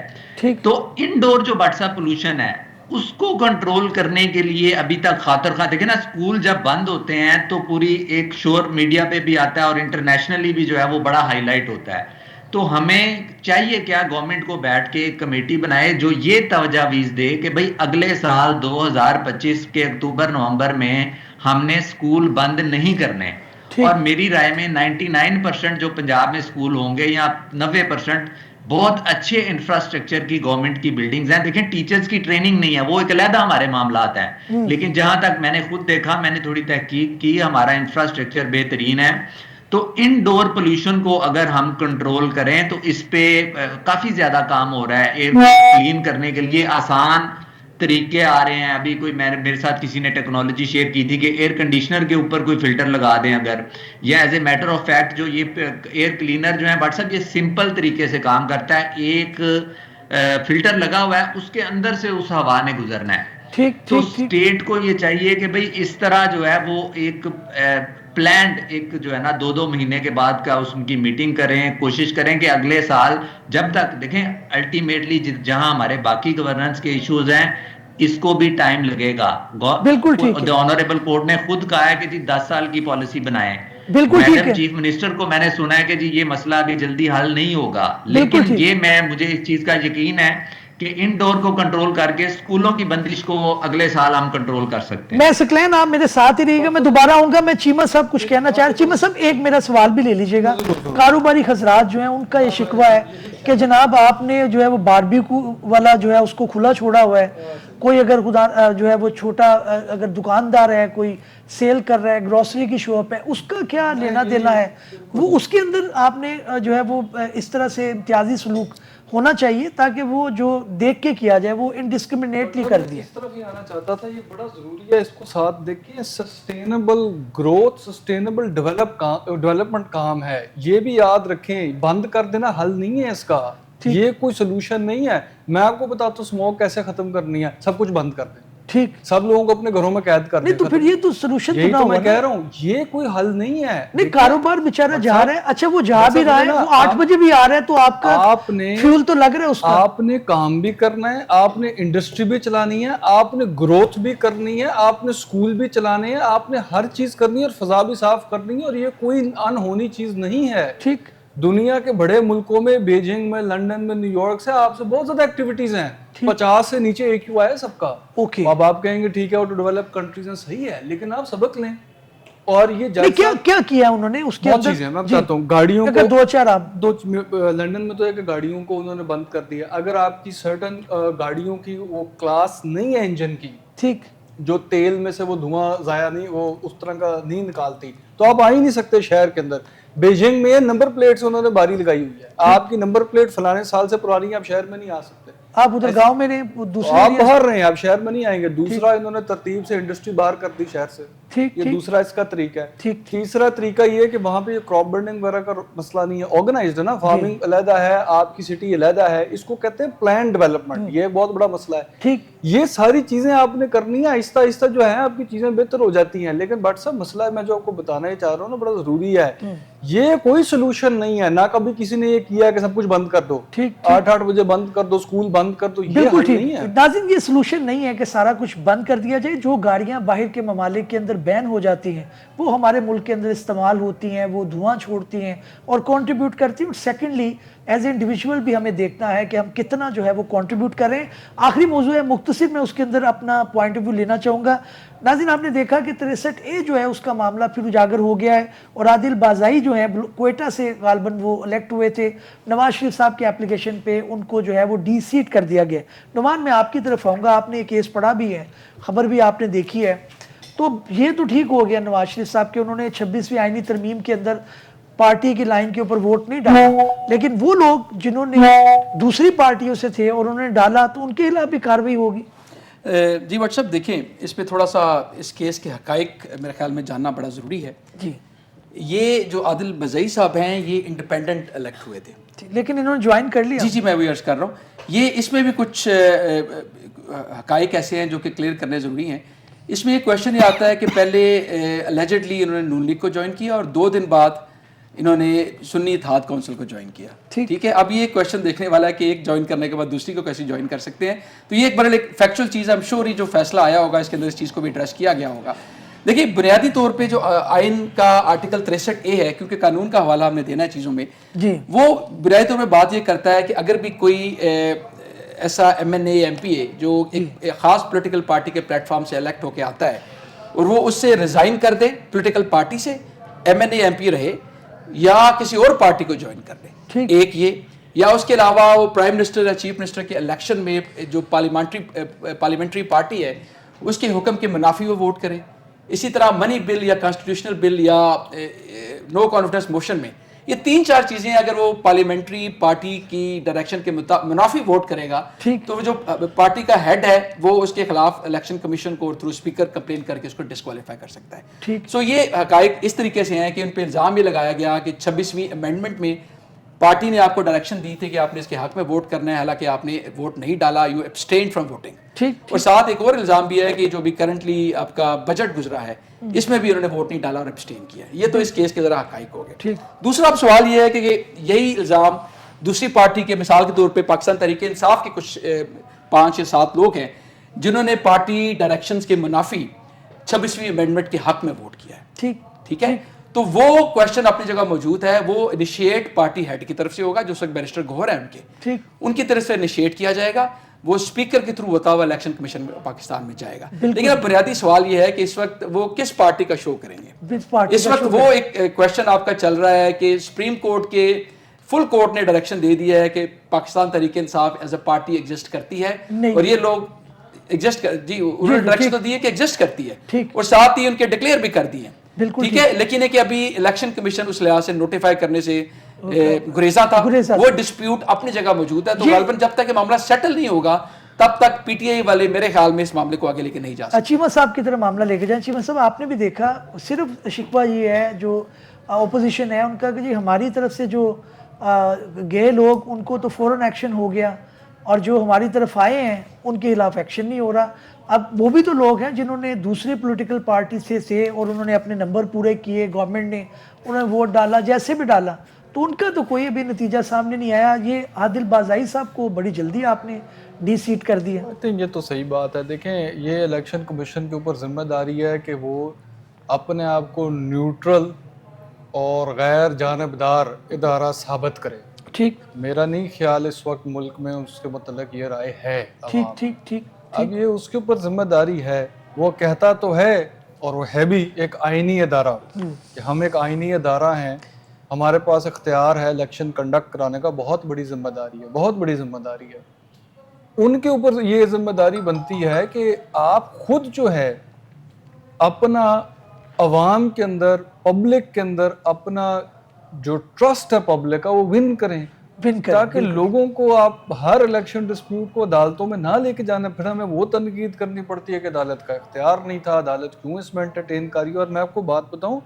تو انڈور جو بٹ صاحب پولوشن ہے اس کو کنٹرول کرنے کے لیے ابھی تک خاطر خواہ دیکھیں نا, اسکول جب بند ہوتے ہیں تو پوری ایک شور میڈیا پہ بھی آتا ہے اور انٹرنیشنلی بھی جو ہے وہ بڑا ہائی لائٹ ہوتا ہے. تو ہمیں چاہیے کیا گورنمنٹ کو بیٹھ کے ایک کمیٹی بنائے جو یہ تجاویز دے کہ بھئی اگلے سال 2025 کے اکتوبر نومبر میں ہم نے سکول بند نہیں کرنے. اور میری رائے میں 99% جو پنجاب میں سکول ہوں گے یا 90% بہت اچھے انفراسٹرکچر کی گورنمنٹ کی بلڈنگز ہیں. دیکھیں ٹیچرز کی ٹریننگ نہیں ہے, وہ ایک علیحدہ ہمارے معاملات ہیں, لیکن جہاں تک میں نے خود دیکھا, میں نے تھوڑی تحقیق کی, ہمارا انفراسٹرکچر بہترین ہے. تو انڈور پولوشن کو اگر ہم کنٹرول کریں تو اس پہ کافی زیادہ کام ہو رہا ہے. ایئر کلین کرنے کے لیے آسان طریقے آ رہے ہیں. ابھی کوئی میرے ساتھ کسی نے ٹیکنالوجی شیئر کی تھی کہ ایئر کنڈیشنر کے اوپر کوئی فلٹر لگا دیں اگر, یا as a matter of fact جو یہ ایئر کلینر جو ہے بٹ صاحب یہ سمپل طریقے سے کام کرتا ہے. ایک فلٹر لگا ہوا ہے, اس کے اندر سے اس ہوا نے گزرنا ہے. تو اسٹیٹ کو یہ چاہیے کہ بھئی اس طرح جو ہے وہ ایک پلانڈ ایک جو ہے نا 2 مہینے کے بعد کا اس کی میٹنگ کریں, کوشش کریں کہ اگلے سال جب تک دیکھیں الٹیمیٹلی جہاں ہمارے باقی گورننس کے ایشوز ہیں اس کو بھی ٹائم لگے گا. بالکل ٹھیک ہے, آنریبل کورٹ نے خود کہا ہے کہ جی 10 سال کی پالیسی بنائیں. بالکل ٹھیک ہے. چیف منسٹر کو میں نے سنا ہے کہ جی یہ مسئلہ ابھی جلدی حل نہیں ہوگا, لیکن یہ مجھے اس چیز کا یقین ہے کہ انڈور کو کنٹرول کر کے اسکولوں کی بندش کو اگلے سال ہم کنٹرول کر سکتے ہیں. میں سکلین آپ میرے ساتھ ہی رہیے گا, میں دوبارہ آؤں گا. میں چیمہ صاحب کچھ کہنا چاہ رہے ہیں. چیمہ صاحب ایک میرا سوال بھی لے لیجئے گا. کاروباری حضرات جو ہیں ان کا یہ شکوہ ہے کہ جناب آپ نے جو ہے وہ باربیکیو والا جو ہے اس کو کھلا چھوڑا ہوا ہے. کوئی اگر خدا جو ہے وہ چھوٹا اگر دکاندار ہے, کوئی سیل کر رہا ہے, گروسری کی شاپ ہے, اس کا کیا لینا دینا ہے, وہ اس کے اندر آپ نے جو ہے وہ اس طرح سے امتیازی سلوک ہونا چاہیے تاکہ وہ جو دیکھ کے کیا جائے وہ انڈسکرمنیٹلی کر دیا. اس طرف ہی آنا چاہتا تھا, یہ بڑا ضروری ہے اس کو ساتھ دیکھیں. سسٹینیبل گروتھ, سسٹینیبل ڈیولپمنٹ کام ہے, یہ بھی یاد رکھیں. بند کر دینا حل نہیں ہے اس کا, یہ کوئی سلوشن نہیں ہے. میں آپ کو بتاتا ہوں اسموک کیسے ختم کرنی ہے, سب کچھ بند کر دیں. ٹھیک, سب لوگوں کو اپنے گھروں میں قید کر دیں. نہیں تو پھر یہ تو سلوشن یہی تو میں کہہ رہا ہوں, یہ کوئی حل نہیں ہے. نہیں کاروبار بیچارہ جا رہا ہے, اچھا وہ جا بھی رہا ہے, وہ 8 بجے بھی آ رہا ہے, تو آپ کا فیول تو لگ رہا ہے اس کا. آپ نے کام بھی کرنا ہے, آپ نے انڈسٹری بھی چلانی ہے, آپ نے گروتھ بھی کرنی ہے, آپ نے اسکول بھی چلانے ہیں, آپ نے ہر چیز کرنی ہے اور فضا بھی صاف کرنی ہے. اور یہ کوئی انہونی چیز نہیں ہے. ٹھیک, دنیا کے بڑے ملکوں میں, بیجنگ میں, لنڈن میں, نیو یارک سے آپ سے بہت زیادہ ایکٹیویٹیز ہیں. 50 سے نیچے AQI ہے سب کا. اب آپ کہیں گے ٹھیک ہے وہ تو ڈیولپ کنٹریز ہیں, صحیح ہے, لیکن آپ سبق لیں. اور یہ کیا کیا انہوں نے اس کے بہت چیزیں میں بتاتا ہوں. گاڑیوں کو لنڈن میں تو ہے کہ گاڑیوں کو انہوں نے بند کر دیا. اگر آپ کی سرٹن گاڑیوں کی وہ کلاس نہیں ہے انجن کی, ٹھیک, جو تیل میں سے وہ دھواں ضائع نہیں, وہ اس طرح کا نہیں نکالتی, تو آپ آ ہی نہیں سکتے شہر کے اندر. بیجنگ میں نمبر پلیٹ سے انہوں نے باری لگائی ہوئی ہے, آپ کی نمبر پلیٹ فلانے سال سے پرانی ہے, آپ شہر میں نہیں آ سکتے, آپ ادھر گاؤں میں نہیں, دوسرے آپ باہر رہے ہیں, آپ شہر میں نہیں آئیں گے. دوسرا انہوں نے ترتیب سے انڈسٹری باہر کر دی شہر سے, یہ دوسرا اس کا طریقہ ہے. تیسرا طریقہ یہ ہے کہ وہاں پہ کراپ برننگ وغیرہ کا مسئلہ نہیں ہے, آرگنائزڈ ہے نا, فارمنگ علیحدہ ہے, آپ کی سٹی علیحدہ ہے, اس کو کہتے ہیں پلان ڈیولپمنٹ, یہ بہت بڑا مسئلہ ہے. یہ ساری چیزیں آپ نے کرنی ہے, آہستہ آہستہ جو ہے آپ کی چیزیں بہتر ہو جاتی ہیں. لیکن بٹ صاحب مسئلہ میں جو آپ کو بتانا ہی چاہ رہا ہوں نا, بڑا ضروری ہے, یہ کوئی سولوشن نہیں ہے, نہ کبھی کسی نے یہ کیا کہ سب کچھ بند کر دو, 8 بجے بند کر دو, اسکول بند کر دو, یہ حل نہیں ہے. ناظرین یہ سلوشن نہیں ہے کہ سارا کچھ بند کر دیا جائے. جو گاڑیاں باہر کے ممالک کے اندر بین ہو جاتی ہیں وہ ہمارے ملک کے اندر استعمال ہوتی ہیں, وہ دھواں چھوڑتی ہیں اور کنٹریبیوٹ کرتی ہیں. اور سیکنڈلی ایز اے انڈیویجول بھی ہمیں دیکھنا ہے کہ ہم کتنا جو ہے وہ کنٹریبیوٹ کریں. آخری موضوع ہے, مختصر میں اس کے اندر اپنا پوائنٹ آف ویو لینا چاہوں گا. ناظرین آپ نے دیکھا کہ 63A جو ہے اس کا معاملہ پھر اجاگر ہو گیا ہے, اور عادل بازائی جو ہے کوئٹہ سے غالباً وہ الیکٹ ہوئے تھے, نواز شریف صاحب کی اپلیکیشن پہ ان کو جو ہے وہ ڈی سیٹ کر دیا گیا. نعمان میں آپ کی طرف آؤں گا, آپ نے یہ کیس پڑھا بھی ہے, خبر بھی آپ نے دیکھی ہے, تو یہ تو ٹھیک ہو گیا نواز شریف صاحب کے, انہوں نے 26ویں آئینی ترمیم کے اندر پارٹی کی لائن کے اوپر ووٹ نہیں ڈالا, لیکن وہ لوگ جنہوں نے دوسری پارٹیوں سے تھے اور انہوں نے ڈالا تو ان کے خلاف بھی کارروائی ہوگی. جی بٹ صاحب دیکھیں, اس پہ تھوڑا سا اس کیس کے حقائق میرے خیال میں جاننا بڑا ضروری ہے. جی یہ جو عادل بازائی صاحب ہیں یہ انڈیپینڈنٹ الیکٹ ہوئے تھے, لیکن انہوں نے جوائن کر لیا. جی میں وہی عرض کر رہا ہوں, یہ اس میں بھی کچھ حقائق ایسے ہیں جو کہ کلیئر کرنے ضروری ہیں. اس میں یہ کویشچن یہ آتا ہے کہ پہلے الیجڈلی انہوں نے نون لیگ کو جوائن کیا اور 2 دن بعد انہوں نے سنی اتحاد کونسل کو جوائن کیا. ٹھیک ہے, اب یہ کویشچن دیکھنے والا ہے کہ ایک جوائن کرنے کے بعد دوسری کو کیسے جوائن کر سکتے ہیں. تو یہ ایک بڑا فیکچوئل چیز ہے, جو فیصلہ آیا ہوگا اس کے اندر اس چیز کو بھی ایڈریس کیا گیا ہوگا. دیکھیے بنیادی طور پہ جو آئین کا آرٹیکل 63A ہے, کیونکہ قانون کا حوالہ ہم نے دینا ہے چیزوں میں, وہ بنیادی طور پہ بات یہ کرتا ہے کہ اگر بھی کوئی ایسا MNA MP جو ایک خاص پولیٹیکل پارٹی کے پلیٹ فارم سے الیکٹ ہو کے آتا ہے اور وہ اس سے ریزائن کر دے, پولیٹیکل پارٹی سے MNA MP رہے یا کسی اور پارٹی کو جوائن کر دے, ایک یہ, یا اس کے علاوہ وہ پرائم منسٹر یا چیف منسٹر کے الیکشن میں جو پارلیمنٹری پارٹی ہے اس کے حکم کے منافی وہ ووٹ کرے. اسی طرح منی بل یا کانسٹیٹیوشنل بل یا نو کانفیڈنس موشن میں یہ 3-4 چیزیں اگر وہ پارلیمنٹری پارٹی کی ڈائریکشن کے منافی ووٹ کرے گا تو جو پارٹی کا ہیڈ ہے وہ اس کے خلاف الیکشن کمیشن کو تھرو اسپیکر کمپلین کر کے اس کو ڈسکوالیفائی کر سکتا ہے. سو یہ حقائق اس طریقے سے ہیں کہ ان پہ الزام یہ لگایا گیا کہ 26ویں امینڈمنٹ میں پارٹی نے آپ کو ڈائریکشن دی تھی کہ آپ نے اس کے حق میں ووٹ کرنا ہے, حالانکہ آپ نے ووٹ نہیں ڈالا, یو ایبسٹین فرام ووٹنگ. اور ساتھ ایک اور الزام بھی ہے کہ جو بھی کرنٹلی آپ کا بجٹ گزرا ہے اس میں بھی انہوں نے ووٹ نہیں ڈالا اور ایبسٹین کیا. یہ تو اس کیس کے ذرا حقائق ہو گئے. دوسرا اب سوال یہ ہے کہ یہی الزام دوسری پارٹی کے, مثال کے طور پہ پاکستان تحریک انصاف کے کچھ 5 یا 7 لوگ ہیں جنہوں نے پارٹی ڈائریکشنز کے منافی 26ویں امینڈمنٹ کے حق میں ووٹ کیا ہے. ٹھیک ہے, تو وہ کویشچن اپنی جگہ موجود ہے, وہ انیشیٹ پارٹی ہیڈ کی طرف سے ہوگا, جو بیرسٹر گوہر ہیں ان کی طرف سے انیشیٹ کیا جائے گا, وہ اسپیکر کے تھرو ہوتا ہوا الیکشن کمیشن پاکستان میں جائے گا. لیکن اب بنیادی سوال یہ ہے کہ اس وقت وہ کس پارٹی کا شو کریں گے. اس وقت وہ ایک کویشچن آپ کا چل رہا ہے کہ سپریم کورٹ کے فل کورٹ نے ڈائریکشن دے دیا ہے کہ Pakistan Tehreek Insaf as a party exist کرتی ہے, اور یہ لوگ ایگزسٹ جی انہوں نے ڈائریکشن تو دی ہے کہ ایگزسٹ کرتی ہے, اور ساتھ ہی ان کے ڈکلیئر بھی کر دیے ہیں. ٹھیک ہے, لیکن ہے کہ ابھی الیکشن کمیشن اس لحاظ سے نوٹیفائی کرنے سے گریزا تھا, وہ ڈسپیوٹ اپنی جگہ موجود ہے. تو غالباً جب تک یہ معاملہ سیٹل نہیں ہوگا تب تک پی ٹی آئی والے میرے خیال میں اس معاملے کو آگے لے کے نہیں جا سکتے. چیمہ صاحب کی طرح معاملہ لے کے جائیں. چیمہ صاحب آپ نے بھی دیکھا, صرف شکوہ یہ ہے جو اپوزیشن ہے ان کا کہ جی ہماری طرف سے جو گئے لوگ ان کو تو فوراً ایکشن ہو گیا, اور جو ہماری طرف آئے ہیں ان کے خلاف ایکشن نہیں ہو رہا. اب وہ بھی تو لوگ ہیں جنہوں نے دوسری پولیٹیکل پارٹی سے تھے اور انہوں نے اپنے نمبر پورے کیے, گورنمنٹ نے انہوں نے ووٹ ڈالا جیسے بھی ڈالا, تو ان کا تو کوئی بھی نتیجہ سامنے نہیں آیا. یہ عادل بازائی صاحب کو بڑی جلدی آپ نے ڈی سیٹ کر دیا. یہ تو صحیح بات ہے. دیکھیں یہ الیکشن کمیشن کے اوپر ذمہ داری ہے کہ وہ اپنے آپ کو نیوٹرل اور غیر جانبدار ادارہ ثابت کرے. ٹھیک, میرا نہیں خیال اس وقت ملک میں اس کے متعلق یہ رائے ہے. ٹھیک. اب یہ اس کے اوپر ذمہ داری ہے, وہ کہتا تو ہے اور وہ ہے بھی ایک آئینی ادارہ کہ ہم ایک آئینی ادارہ ہیں, ہمارے پاس اختیار ہے الیکشن کنڈکٹ کرانے کا. بہت بڑی ذمہ داری ہے, بہت بڑی ذمہ داری ہے. ان کے اوپر یہ ذمہ داری بنتی ہے کہ آپ خود جو ہے اپنا عوام کے اندر, پبلک کے اندر اپنا جو ٹرسٹ ہے پبلک کا وہ ون کریں، ون کریں، تاکہ لوگوں کو آپ ہر الیکشن ڈسپیوٹ کو عدالتوں میں نہ لے کے جانا، پھر ہمیں وہ تنقید کرنی پڑتی ہے کہ عدالت کا اختیار نہیں تھا، عدالت کیوں اس میں انٹرٹین کر رہی ہے۔ اور میں آپ کو بات بتاؤں،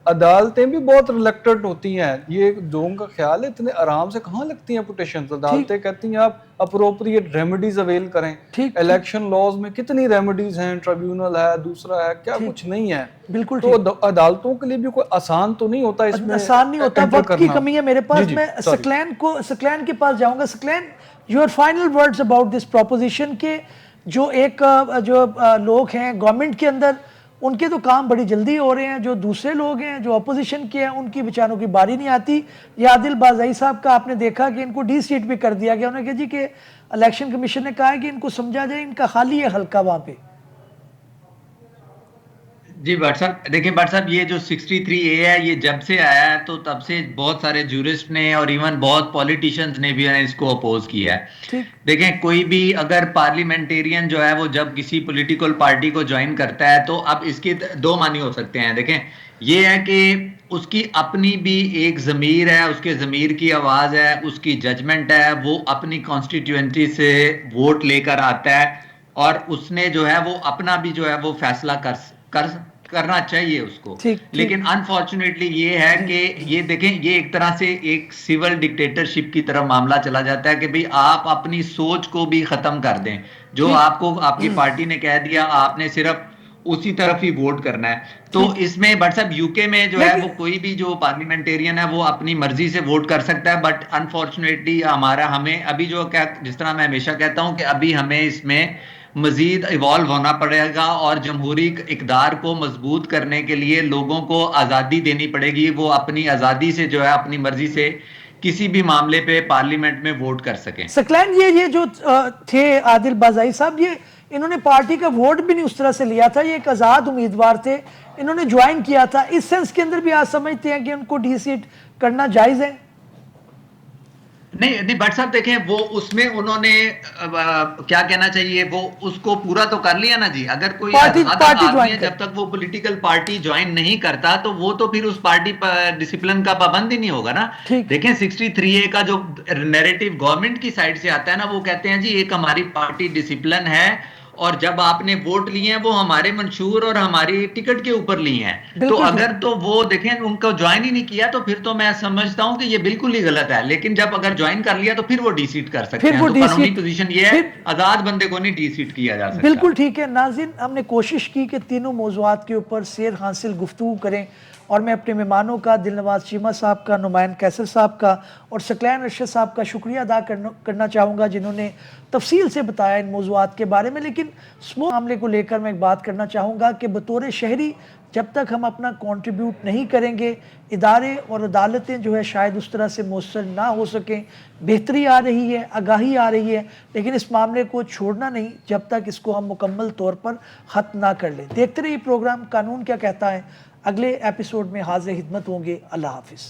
عدالتیں بھی بہت ریلیکٹنٹ ہوتی ہیں، یہ لوگوں کا خیال ہے اتنے آرام سے کہاں لگتی ہیں پٹیشنز، عدالتیں کہتی ہیں آپ اپروپریٹ ریمیڈیز اویل کریں۔ الیکشن لاز میں کتنی ریمیڈیز ہیں، ٹریبیونل ہے، دوسرا ہے، کیا کچھ نہیں ہے۔ بالکل تو عدالتوں کے لیے بھی کوئی آسان تو نہیں ہوتا اس میں، آسان نہیں ہوتا، انٹر وقت کی کرنا۔ کمی ہے میرے پاس۔ میں سکلین کے پاس جاؤں گا۔ Saqlain, your final words about this proposition کہ جو لوگ ہیں گورنمنٹ کے اندر، ان کے تو کام بڑی جلدی ہو رہے ہیں، جو دوسرے لوگ ہیں جو اپوزیشن کے ہیں ان کی بیچاروں کی باری نہیں آتی۔ یا عادل بازائی صاحب کا آپ نے دیکھا کہ ان کو ڈی سیٹ بھی کر دیا گیا، انہوں نے کہا جی کہ الیکشن کمیشن نے کہا ہے کہ ان کو سمجھا جائے، ان کا خالی ہے حلقہ وہاں پہ۔ جی بٹ صاحب دیکھیں، بٹ صاحب یہ جو 63A ہے یہ جب سے آیا ہے تو تب سے بہت سارے جورسٹ نے اور ایون بہت پولیٹیشنز نے بھی اس کو اپوز کیا ہے۔ دیکھیں کوئی بھی اگر پارلیمنٹیرین جو ہے وہ جب کسی پولیٹیکل پارٹی کو جوائن کرتا ہے تو اب اس کے دو معنی ہو سکتے ہیں۔ دیکھیں یہ ہے کہ اس کی اپنی بھی ایک ضمیر ہے، اس کے ضمیر کی آواز ہے، اس کی ججمنٹ ہے، وہ اپنی کانسٹیٹیوئنسی سے ووٹ لے کر آتا ہے اور اس نے جو ہے وہ اپنا بھی جو ہے وہ فیصلہ کرنا چاہیے اس کو۔ لیکن انفارچونیٹلی یہ ہے کہ یہ دیکھیں یہ ایک طرح سے ایک سول ڈکٹیٹرشپ کی طرف معاملہ چلا جاتا ہے کہ بھئی آپ اپنی سوچ کو بھی ختم کر دیں، جو آپ کو آپ کی پارٹی نے کہہ دیا آپ نے صرف اسی طرف ہی ووٹ کرنا ہے۔ تو اس میں بٹ صاحب یو کے میں جو ہے وہ کوئی بھی جو پارلیمنٹیرین ہے وہ اپنی مرضی سے ووٹ کر سکتا ہے، بٹ انفارچونیٹلی ہمیں ابھی جو جس طرح میں ہمیشہ کہتا ہوں کہ ابھی ہمیں اس میں مزید ایوالو ہونا پڑے گا اور جمہوری اقدار کو مضبوط کرنے کے لیے لوگوں کو آزادی دینی پڑے گی، وہ اپنی آزادی سے جو ہے اپنی مرضی سے کسی بھی معاملے پہ پارلیمنٹ میں ووٹ کر سکیں۔ سکلین یہ جو تھے عادل بازائی صاحب، یہ انہوں نے پارٹی کا ووٹ بھی نہیں اس طرح سے لیا تھا، یہ ایک آزاد امیدوار تھے، انہوں نے جوائن کیا تھا، اس سینس کے اندر بھی آپ سمجھتے ہیں کہ ان کو ڈی سیٹ کرنا جائز ہے؟ نہیں بٹ صاحب دیکھیں وہ اس میں انہوں نے کیا کہنا چاہیے، وہ اس کو پورا تو کر لیا نا جی۔ اگر کوئی آزاد آدمی ہے جب تک وہ پولیٹیکل پارٹی جوائن نہیں کرتا تو وہ تو پھر اس پارٹی ڈسپلن کا پابند ہی نہیں ہوگا نا۔ دیکھیں 63A کا جو نیریٹو گورنمنٹ کی سائڈ سے آتا ہے نا، وہ کہتے ہیں جی ایک ہماری پارٹی ڈسپلن ہے اور جب آپ نے ووٹ لیے ہیں وہ ہمارے منشور اور ہماری ٹکٹ کے اوپر لیے ہیں۔ تو اگر تو وہ دیکھیں ان کو جوائن ہی نہیں کیا تو پھر تو میں سمجھتا ہوں کہ یہ بالکل ہی غلط ہے، لیکن جب اگر جوائن کر لیا تو پھر وہ ڈی سیٹ کر سکتے ہیں۔ تو قانونی پوزیشن یہ ہے آزاد بندے کو نہیں ڈی سیٹ کیا جا سکتا۔ بالکل ٹھیک ہے ناظرین، ہم نے کوشش کی کہ تینوں موضوعات کے اوپر سیر حاصل گفتگو کریں، اور میں اپنے مہمانوں کا، دل نواز چیمہ صاحب کا، نمائند قیصر صاحب کا اور سکلین ارشد صاحب کا شکریہ ادا کرنا چاہوں گا جنہوں نے تفصیل سے بتایا ان موضوعات کے بارے میں۔ لیکن سموک معاملے کو لے کر میں ایک بات کرنا چاہوں گا کہ بطور شہری جب تک ہم اپنا کنٹریبیوٹ نہیں کریں گے، ادارے اور عدالتیں جو ہے شاید اس طرح سے مؤثر نہ ہو سکیں۔ بہتری آ رہی ہے، آگاہی آ رہی ہے، لیکن اس معاملے کو چھوڑنا نہیں جب تک اس کو ہم مکمل طور پر ختم نہ کر لیں۔ دیکھتے رہیے پروگرام قانون کیا کہتا ہے۔ اگلے ایپیسوڈ میں حاضر خدمت ہوں گے۔ اللہ حافظ۔